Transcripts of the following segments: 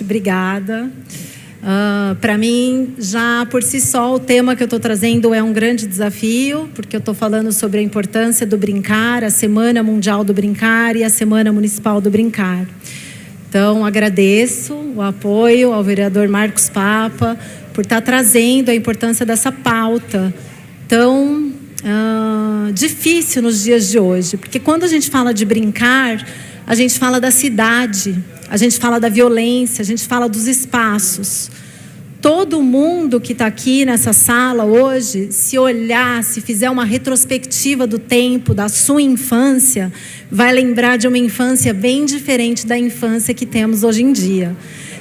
Obrigada. Para mim, já por si só, o tema que eu estou trazendo é um grande desafio, porque eu estou falando sobre a importância do brincar, a Semana Mundial do Brincar e a Semana Municipal do Brincar. Então, agradeço o apoio ao vereador Marcos Papa por estar trazendo a importância dessa pauta tão difícil nos dias de hoje. Porque quando a gente fala de brincar, a gente fala da cidade, a gente fala da violência, a gente fala dos espaços. Todo mundo que está aqui nessa sala hoje, se olhar, se fizer uma retrospectiva do tempo, da sua infância, vai lembrar de uma infância bem diferente da infância que temos hoje em dia.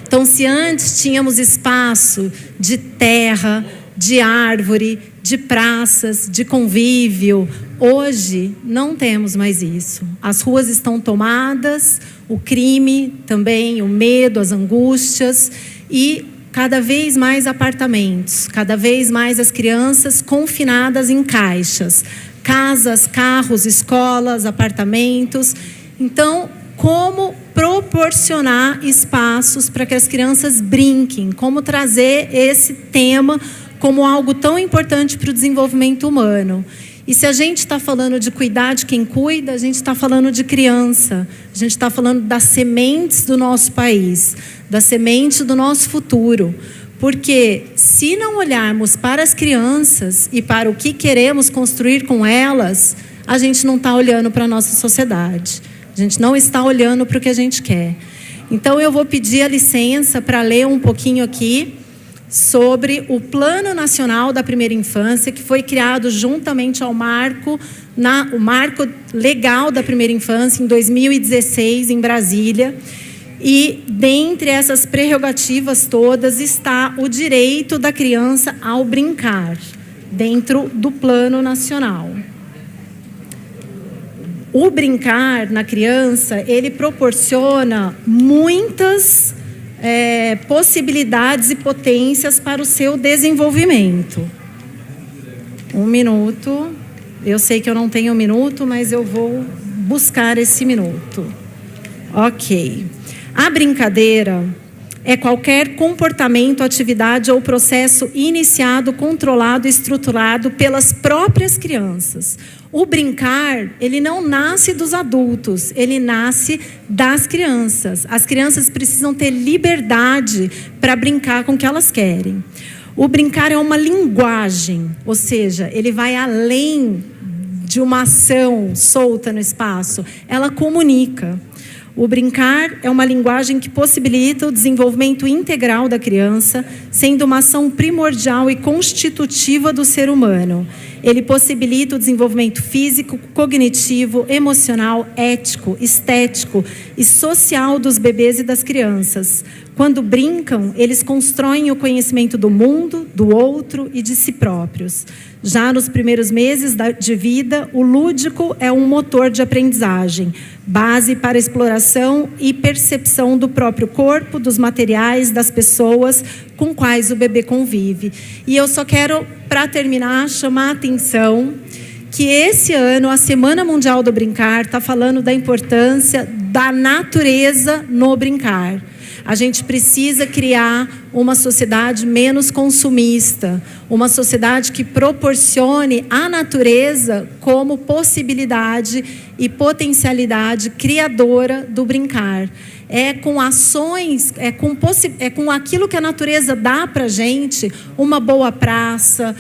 Então, se antes tínhamos espaço de terra, de árvore, de praças, de convívio, hoje não temos mais isso. As ruas estão tomadas, o crime também, o medo, as angústias e cada vez mais apartamentos, cada vez mais as crianças confinadas em caixas, casas, carros, escolas, apartamentos. Então, como proporcionar espaços para que as crianças brinquem? Como trazer esse tema como algo tão importante para o desenvolvimento humano? E se a gente está falando de cuidar de quem cuida, a gente está falando de criança, a gente está falando das sementes do nosso país, da semente do nosso futuro. Porque se não olharmos para as crianças e para o que queremos construir com elas, a gente não está olhando para a nossa sociedade. A gente não está olhando para o que a gente quer. Então eu vou pedir a licença para ler um pouquinho aqui sobre o Plano Nacional da Primeira Infância, que foi criado juntamente ao marco legal da primeira infância em 2016 em Brasília. E dentre essas prerrogativas todas está o direito da criança ao brincar, dentro do Plano Nacional. O brincar na criança, ele proporciona muitas possibilidades e potências para o seu desenvolvimento. Um minuto. Eu sei que eu não tenho um minuto, mas eu vou buscar esse minuto. Ok. A brincadeira é qualquer comportamento, atividade ou processo iniciado, controlado e estruturado pelas próprias crianças. O brincar, ele não nasce dos adultos, ele nasce das crianças. As crianças precisam ter liberdade para brincar com o que elas querem. O brincar é uma linguagem, ou seja, ele vai além de uma ação solta no espaço, ela comunica. O brincar é uma linguagem que possibilita o desenvolvimento integral da criança, sendo uma ação primordial e constitutiva do ser humano. Ele possibilita o desenvolvimento físico, cognitivo, emocional, ético, estético e social dos bebês e das crianças. Quando brincam, eles constroem o conhecimento do mundo, do outro e de si próprios. Já nos primeiros meses de vida, o lúdico é um motor de aprendizagem, base para exploração e percepção do próprio corpo, dos materiais, das pessoas com quais o bebê convive. E eu só quero, para terminar, chamar a atenção que esse ano a Semana Mundial do Brincar está falando da importância da natureza no brincar. A gente precisa criar uma sociedade menos consumista, uma sociedade que proporcione a natureza como possibilidade e potencialidade criadora do brincar. É com ações, é com aquilo que a natureza dá para a gente, uma boa praça,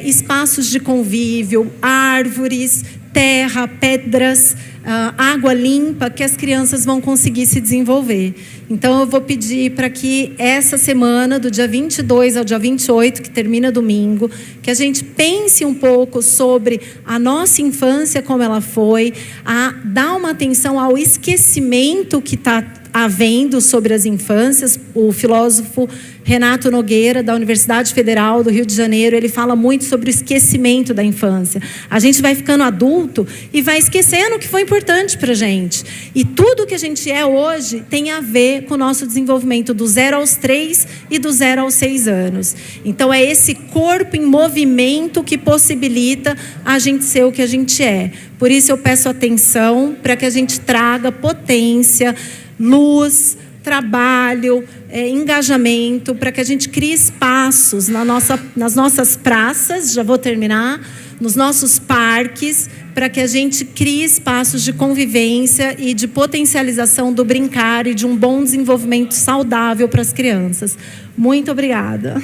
espaços de convívio, árvores, terra, pedras, água limpa, que as crianças vão conseguir se desenvolver. Então, eu vou pedir para que essa semana, do dia 22 ao dia 28, que termina domingo, que a gente pense um pouco sobre a nossa infância, como ela foi, a dar uma atenção ao esquecimento que está havendo sobre as infâncias. O filósofo Renato Nogueira, da Universidade Federal do Rio de Janeiro, ele fala muito sobre o esquecimento da infância. A gente vai ficando adulto e vai esquecendo o que foi importante para a gente. E tudo que a gente é hoje tem a ver com o nosso desenvolvimento do 0 aos 3 e do 0 aos 6 anos. Então, é esse corpo em movimento que possibilita a gente ser o que a gente é. Por isso, eu peço atenção para que a gente traga potência, luz, trabalho, engajamento, para que a gente crie espaços nas nossas praças, já vou terminar, nos nossos parques, para que a gente crie espaços de convivência e de potencialização do brincar e de um bom desenvolvimento saudável para as crianças. Muito obrigada.